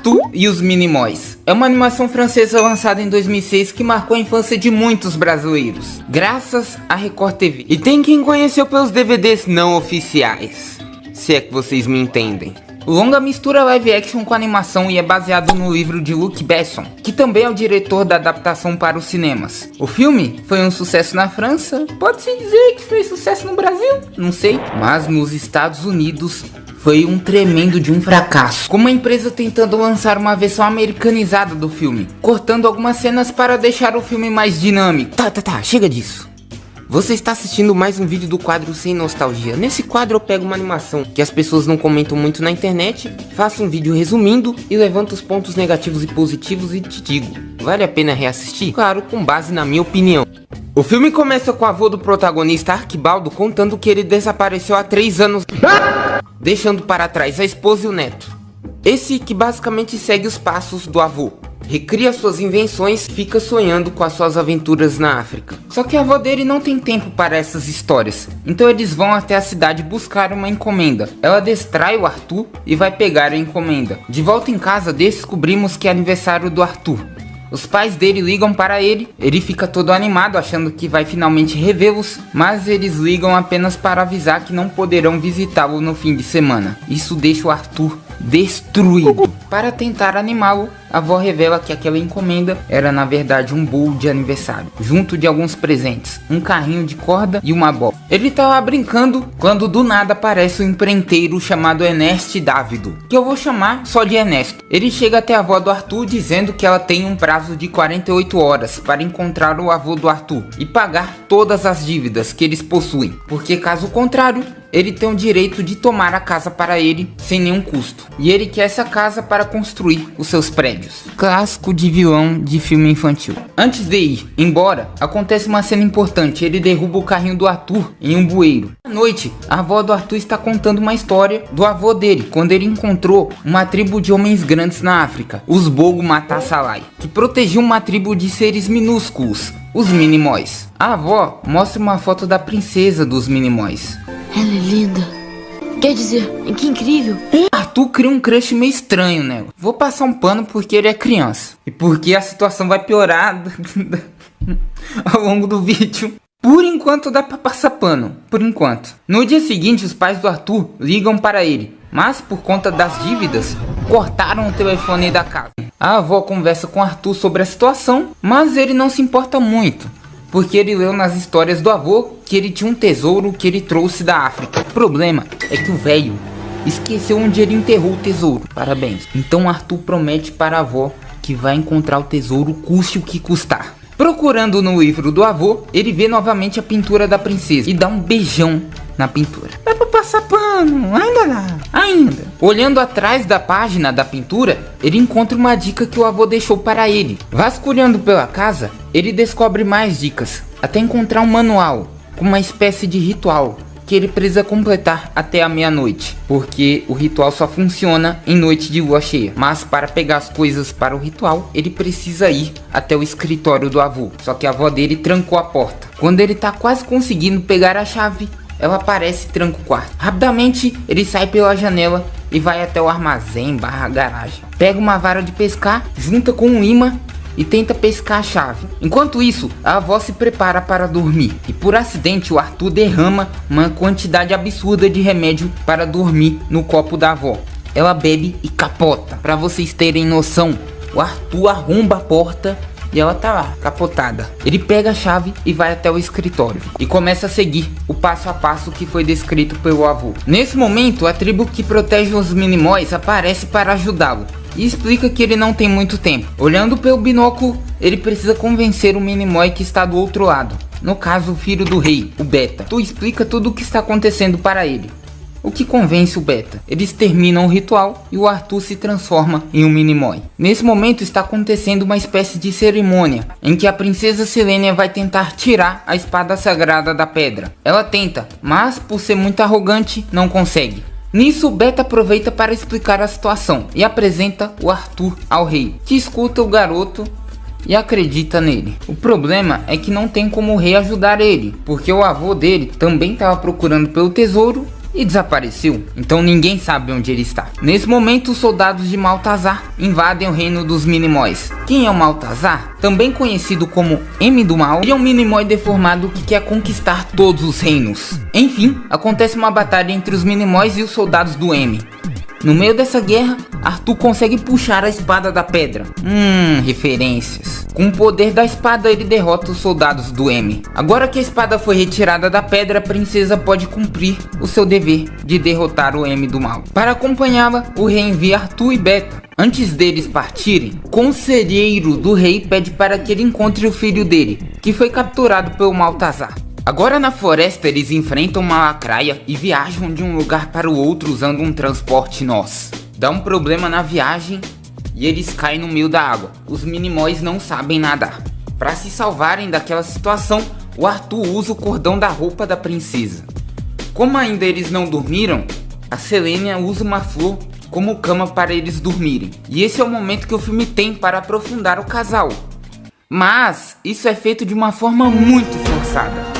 Arthur e os Minimóis é uma animação francesa lançada em 2006 que marcou a infância de muitos brasileiros, graças à Record TV. E tem quem conheceu pelos DVDs não oficiais, se é que vocês me entendem. O longa mistura live action com animação e é baseado no livro de Luc Besson, que também é o diretor da adaptação para os cinemas. O filme foi um sucesso na França, pode-se dizer que fez sucesso no Brasil, não sei, mas nos Estados Unidos foi um tremendo de um fracasso, com uma empresa tentando lançar uma versão americanizada do filme, cortando algumas cenas para deixar o filme mais dinâmico. Tá, chega disso. Você está assistindo mais um vídeo do quadro Sem Nostalgia. Nesse quadro eu pego uma animação que as pessoas não comentam muito na internet, faço um vídeo resumindo e levanto os pontos negativos e positivos e te digo, vale a pena reassistir? Claro, com base na minha opinião. O filme começa com o avô do protagonista, Arquibaldo, contando que ele desapareceu há 3 anos, deixando para trás a esposa e o neto. Esse que basicamente segue os passos do avô. Recria suas invenções e fica sonhando com as suas aventuras na África. Só que a avó dele não tem tempo para essas histórias, então eles vão até a cidade buscar uma encomenda. Ela distrai o Arthur e vai pegar a encomenda. De volta em casa descobrimos que é aniversário do Arthur. Os pais dele ligam para ele fica todo animado achando que vai finalmente revê-los, mas eles ligam apenas para avisar que não poderão visitá-lo no fim de semana. Isso deixa o Arthur destruído. Para tentar animá-lo, a avó revela que aquela encomenda era na verdade um bolo de aniversário, junto de alguns presentes, um carrinho de corda e uma bola. Ele tá lá brincando quando do nada aparece um empreiteiro chamado Ernesto Dávido, que eu vou chamar só de Ernesto. Ele chega até a avó do Arthur dizendo que ela tem um prazo de 48 horas para encontrar o avô do Arthur e pagar todas as dívidas que eles possuem, porque caso contrário, ele tem o direito de tomar a casa para ele sem nenhum custo. E ele quer essa casa para construir os seus prédios. Clássico de vilão de filme infantil. Antes de ir embora, acontece uma cena importante. Ele derruba o carrinho do Arthur em um bueiro. À noite, a avó do Arthur está contando uma história do avô dele, quando ele encontrou uma tribo de homens grandes na África, os Bogo Matasalai, que protegiam uma tribo de seres minúsculos, os Minimóis. A avó mostra uma foto da princesa dos Minimóis. Ela é linda. Quer dizer, que incrível. Arthur cria um crush meio estranho nela. Vou passar um pano porque ele é criança. E porque a situação vai piorar ao longo do vídeo. Por enquanto dá pra passar pano. Por enquanto. No dia seguinte, os pais do Arthur ligam para ele. Mas por conta das dívidas, cortaram o telefone da casa. A avó conversa com Arthur sobre a situação, mas ele não se importa muito, porque ele leu nas histórias do avô que ele tinha um tesouro que ele trouxe da África. O problema é que o velho esqueceu onde ele enterrou o tesouro. Parabéns. Então Arthur promete para a avó que vai encontrar o tesouro custe o que custar. Procurando no livro do avô, ele vê novamente a pintura da princesa e dá um beijão na pintura. Dá pra passar pano, ainda. Olhando atrás da página da pintura, ele encontra uma dica que o avô deixou para ele. Vasculhando pela casa, ele descobre mais dicas, até encontrar um manual com uma espécie de ritual que ele precisa completar até a meia-noite, porque o ritual só funciona em noite de lua cheia. Mas para pegar as coisas para o ritual, ele precisa ir até o escritório do avô, só que a avó dele trancou a porta. Quando ele tá quase conseguindo pegar a chave, ela aparece e tranca o quarto. Rapidamente ele sai pela janela e vai até o armazém / garagem. Pega uma vara de pescar, junta com um imã e tenta pescar a chave. Enquanto isso, a avó se prepara para dormir. E por acidente o Arthur derrama uma quantidade absurda de remédio para dormir no copo da avó. Ela bebe e capota. Para vocês terem noção, o Arthur arromba a porta e ela tá lá, capotada. Ele pega a chave e vai até o escritório e começa a seguir o passo a passo que foi descrito pelo avô. Nesse momento, a tribo que protege os Minimóis aparece para ajudá-lo e explica que ele não tem muito tempo. Olhando pelo binóculo, ele precisa convencer o Minimói que está do outro lado, no caso o filho do rei, o Beta. Tu explica tudo o que está acontecendo para ele, o que convence o Beta. Eles terminam o ritual e o Arthur se transforma em um Minimói. Nesse momento está acontecendo uma espécie de cerimônia, em que a princesa Silênia vai tentar tirar a espada sagrada da pedra. Ela tenta, mas por ser muito arrogante, não consegue. Nisso, Beta aproveita para explicar a situação e apresenta o Arthur ao rei, que escuta o garoto e acredita nele. O problema é que não tem como o rei ajudar ele, porque o avô dele também estava procurando pelo tesouro e desapareceu, então ninguém sabe onde ele está. Nesse momento, os soldados de Maltazar invadem o reino dos Minimóis. Quem é o Maltazar? Também conhecido como M do Mal, ele é um Minimói deformado que quer conquistar todos os reinos. Enfim, acontece uma batalha entre os Minimóis e os soldados do M. No meio dessa guerra, Arthur consegue puxar a espada da pedra. Referências. Com o poder da espada, ele derrota os soldados do M. Agora que a espada foi retirada da pedra, a princesa pode cumprir o seu dever de derrotar o M do Mal. Para acompanhá-la, o rei envia Arthur e Beta. Antes deles partirem, o conselheiro do rei pede para que ele encontre o filho dele, que foi capturado pelo Maltazar. Agora na floresta eles enfrentam uma lacraia e viajam de um lugar para o outro usando um transporte Nós. Dá um problema na viagem e eles caem no meio da água. Os Minimóis não sabem nadar. Para se salvarem daquela situação, o Arthur usa o cordão da roupa da princesa. Como ainda eles não dormiram, a Selênia usa uma flor como cama para eles dormirem. E esse é o momento que o filme tem para aprofundar o casal. Mas isso é feito de uma forma muito forçada.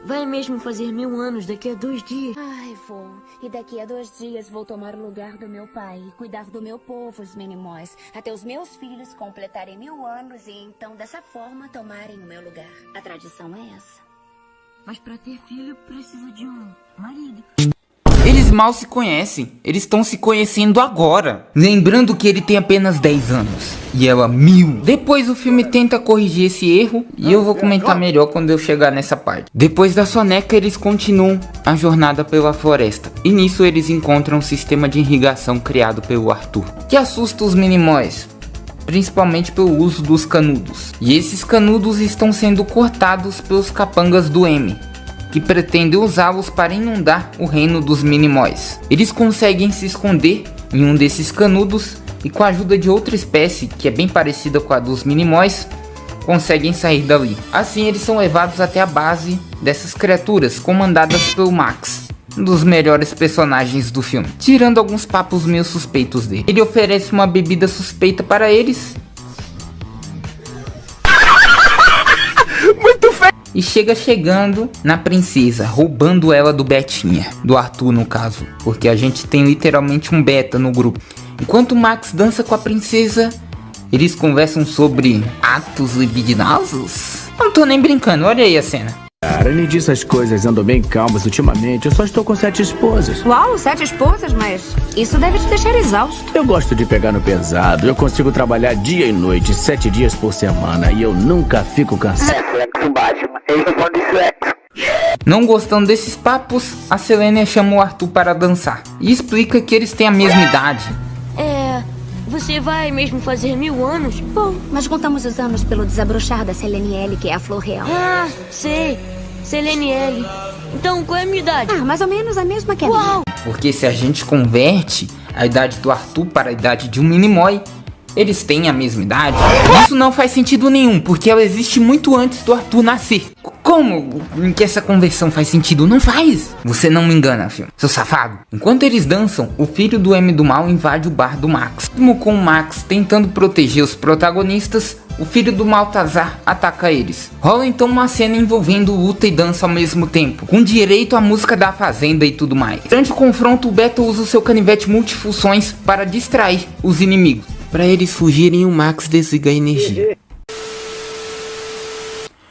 Vai mesmo fazer 1000 anos daqui a 2 dias? Ai, vou. E daqui a 2 dias vou tomar o lugar do meu pai e cuidar do meu povo, os Minimóis, até os meus filhos completarem 1000 anos e então, dessa forma, tomarem o meu lugar. A tradição é essa. Mas pra ter filho, precisa de um marido. Eles mal se conhecem, eles estão se conhecendo agora. Lembrando que ele tem apenas 10 anos e ela 1000. Depois o filme tenta corrigir esse erro e eu vou comentar melhor quando eu chegar nessa parte. Depois da soneca eles continuam a jornada pela floresta. E nisso eles encontram um sistema de irrigação criado pelo Arthur, que assusta os Minimóis, principalmente pelo uso dos canudos. E esses canudos estão sendo cortados pelos capangas do M, que pretendem usá-los para inundar o reino dos Minimóis. Eles conseguem se esconder em um desses canudos e com a ajuda de outra espécie, que é bem parecida com a dos Minimóis, conseguem sair dali. Assim eles são levados até a base dessas criaturas, comandadas pelo Max, um dos melhores personagens do filme, tirando alguns papos meio suspeitos dele. Ele oferece uma bebida suspeita para eles e chegando na princesa, roubando ela do Betinha, do Arthur no caso, porque a gente tem literalmente um Beta no grupo. Enquanto Max dança com a princesa, eles conversam sobre atos libidinosos. Não tô nem brincando, olha aí a cena. Além disso, as coisas andam bem calmas ultimamente. Eu só estou com 7 esposas. Uau, 7 esposas, mas isso deve te deixar exausto. Eu gosto de pegar no pesado. Eu consigo trabalhar dia e noite, 7 dias por semana. E eu nunca fico cansado. Não gostando desses papos, a Selênia chama o Arthur para dançar e explica que eles têm a mesma idade. Você vai mesmo fazer 1000 anos? Bom, mas contamos os anos pelo desabrochar da Seleniele, que é a flor real. Ah, sei. Seleniele. Então, qual é a minha idade? Mais ou menos a mesma que a minha. Porque se a gente converte a idade do Arthur para a idade de um Minimói, eles têm a mesma idade. Isso não faz sentido nenhum, porque ela existe muito antes do Arthur nascer. Como que essa conversão faz sentido? Não faz! Você não me engana, filme, seu safado. Enquanto eles dançam, o filho do M do Mal invade o bar do Max. Mesmo com o Max tentando proteger os protagonistas, o filho do Maltazar ataca eles. Rola então uma cena envolvendo luta e dança ao mesmo tempo, com direito à música da fazenda e tudo mais. Durante o confronto, o Beto usa o seu canivete multifunções para distrair os inimigos. Para eles fugirem, o Max desliga a energia.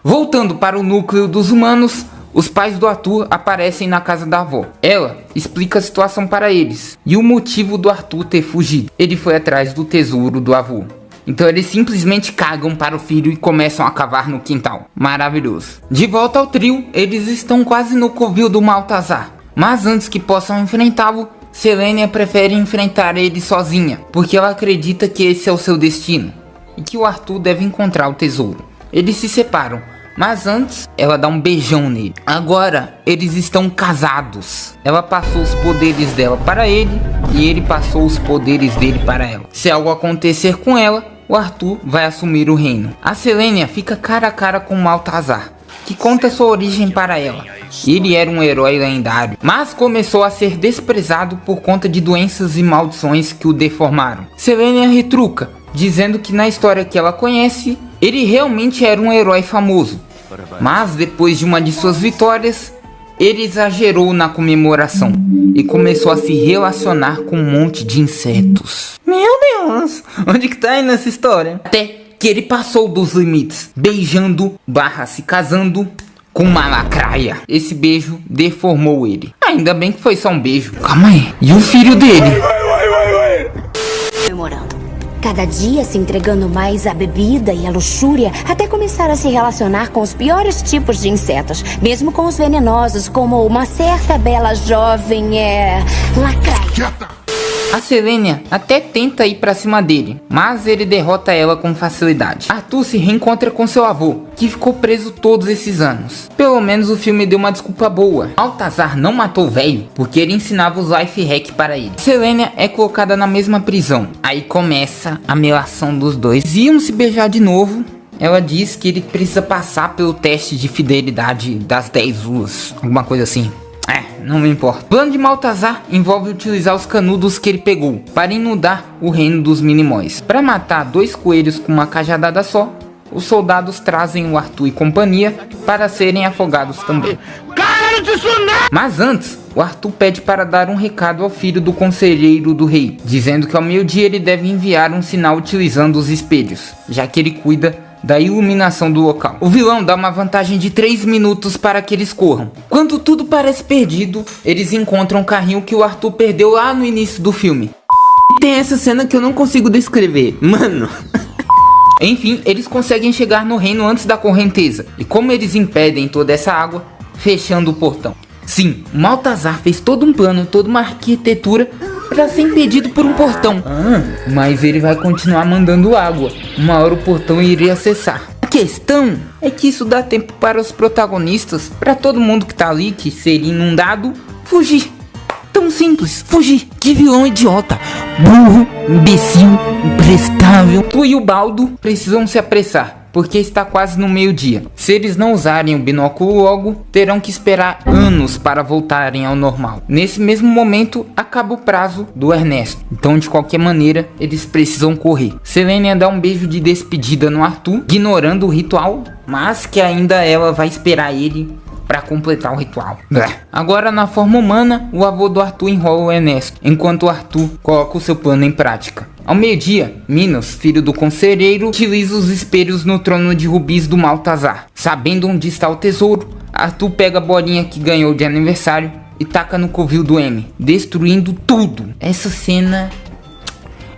Voltando para o núcleo dos humanos, os pais do Arthur aparecem na casa da avó. Ela explica a situação para eles e o motivo do Arthur ter fugido. Ele foi atrás do tesouro do avô. Então eles simplesmente cagam para o filho e começam a cavar no quintal. Maravilhoso. De volta ao trio, eles estão quase no covil do Maltazar. Mas antes que possam enfrentá-lo, Selênia prefere enfrentar ele sozinha, porque ela acredita que esse é o seu destino e que o Arthur deve encontrar o tesouro. Eles se separam, mas antes ela dá um beijão nele. Agora eles estão casados. Ela passou os poderes dela para ele e ele passou os poderes dele para ela. Se algo acontecer com ela, o Arthur vai assumir o reino. A Selênia fica cara a cara com o Maltazar, que conta sua origem para ela. Ele era um herói lendário, mas começou a ser desprezado por conta de doenças e maldições que o deformaram. Selênia retruca, dizendo que na história que ela conhece, ele realmente era um herói famoso. Mas depois de uma de suas vitórias, Ele exagerou na comemoração e começou a se relacionar com um monte de insetos. Meu Deus, onde que tá aí nessa história? Até que ele passou dos limites, beijando / se casando com uma lacraia. Esse beijo deformou ele. Ainda bem que foi só um beijo. Calma aí, e o filho dele? Comemorando. Cada dia se entregando mais à bebida e à luxúria, até começar a se relacionar com os piores tipos de insetos, mesmo com os venenosos, como uma certa bela jovem lacraia. A Selênia até tenta ir pra cima dele, mas ele derrota ela com facilidade. Arthur se reencontra com seu avô, que ficou preso todos esses anos. Pelo menos o filme deu uma desculpa boa. Maltazar não matou o velho, porque ele ensinava os life hack para ele. Selênia é colocada na mesma prisão. Aí começa a melação dos dois. Iam se beijar de novo. Ela diz que ele precisa passar pelo teste de fidelidade das 10 luas, alguma coisa assim. Não me importa. O plano de Maltazar envolve utilizar os canudos que ele pegou para inundar o reino dos Minimóis. Para matar 2 coelhos com uma cajadada só, os soldados trazem o Arthur e companhia para serem afogados também. Mas antes, o Arthur pede para dar um recado ao filho do conselheiro do rei, dizendo que ao meio-dia ele deve enviar um sinal utilizando os espelhos, já que ele cuida da iluminação do local. O vilão dá uma vantagem de 3 minutos para que eles corram. Quando tudo parece perdido, eles encontram um carrinho que o Arthur perdeu lá no início do filme. E tem essa cena que eu não consigo descrever, mano. Enfim, eles conseguem chegar no reino antes da correnteza. E como eles impedem toda essa água, fechando o portão. Sim, Maltazar fez todo um plano, toda uma arquitetura para ser impedido por um portão. Mas ele vai continuar mandando água. Uma hora o portão iria acessar. A questão é que isso dá tempo para os protagonistas, para todo mundo que tá ali, que seria inundado, fugir. Tão simples, fugir. Que vilão idiota. Burro, imbecil, imprestável. Tu e o Baldo precisam se apressar, porque está quase no meio-dia. Se eles não usarem o binóculo logo, terão que esperar anos para voltarem ao normal. Nesse mesmo momento, acaba o prazo do Ernesto. Então, de qualquer maneira, eles precisam correr. Selênia dá um beijo de despedida no Arthur, ignorando o ritual, mas que ainda ela vai esperar ele para completar o ritual. Agora, na forma humana, o avô do Arthur enrola o Ernesto, enquanto o Arthur coloca o seu plano em prática. Ao meio-dia, Minos, filho do conselheiro, utiliza os espelhos no trono de rubis do Maltazar. Sabendo onde está o tesouro, Arthur pega a bolinha que ganhou de aniversário e taca no covil do M, destruindo tudo. Essa cena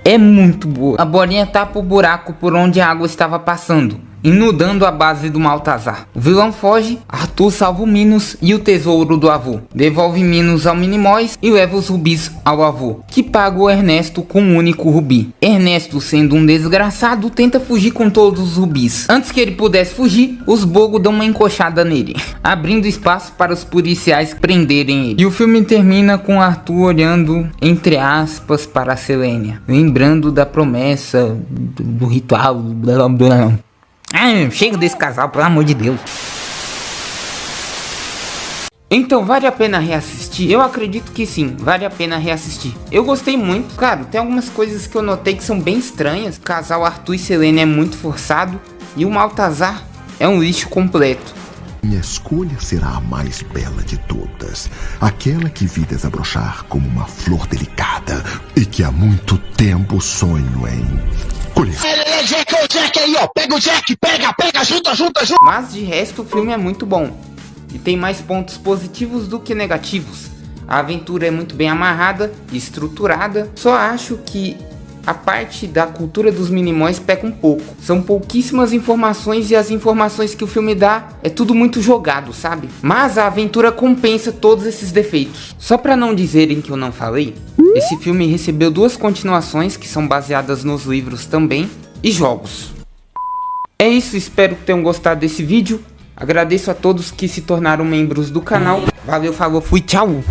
é muito boa. A bolinha tapa o buraco por onde a água estava passando, inundando a base do Maltazar. O vilão foge, Arthur salva o Minos e o tesouro do avô. Devolve Minos ao Minimóis e leva os rubis ao avô, que paga o Ernesto com um único rubi. Ernesto, sendo um desgraçado, tenta fugir com todos os rubis. Antes que ele pudesse fugir, os Bogo dão uma encoxada nele, abrindo espaço para os policiais prenderem ele. E o filme termina com Arthur olhando, entre aspas, para a Selênia, lembrando da promessa do ritual, blá blá blá. Chega desse casal, pelo amor de Deus. Então, vale a pena reassistir? Eu acredito que sim, vale a pena reassistir. Eu gostei muito, cara, tem algumas coisas que eu notei que são bem estranhas. O casal Arthur e Selênia é muito forçado e o Maltazar é um lixo completo. Minha escolha será a mais bela de todas. Aquela que vi desabrochar como uma flor delicada e que há muito tempo sonho em... Jack aí, ó. Pega o Jack, pega, junta. Mas de resto o filme é muito bom. E tem mais pontos positivos do que negativos. A aventura é muito bem amarrada e estruturada. Só acho que a parte da cultura dos Minimóis peca um pouco. São pouquíssimas informações e as informações que o filme dá é tudo muito jogado, sabe? Mas a aventura compensa todos esses defeitos. Só pra não dizerem que eu não falei, esse filme recebeu 2 continuações que são baseadas nos livros também e jogos. É isso, espero que tenham gostado desse vídeo. Agradeço a todos que se tornaram membros do canal. Valeu, falou, fui, tchau!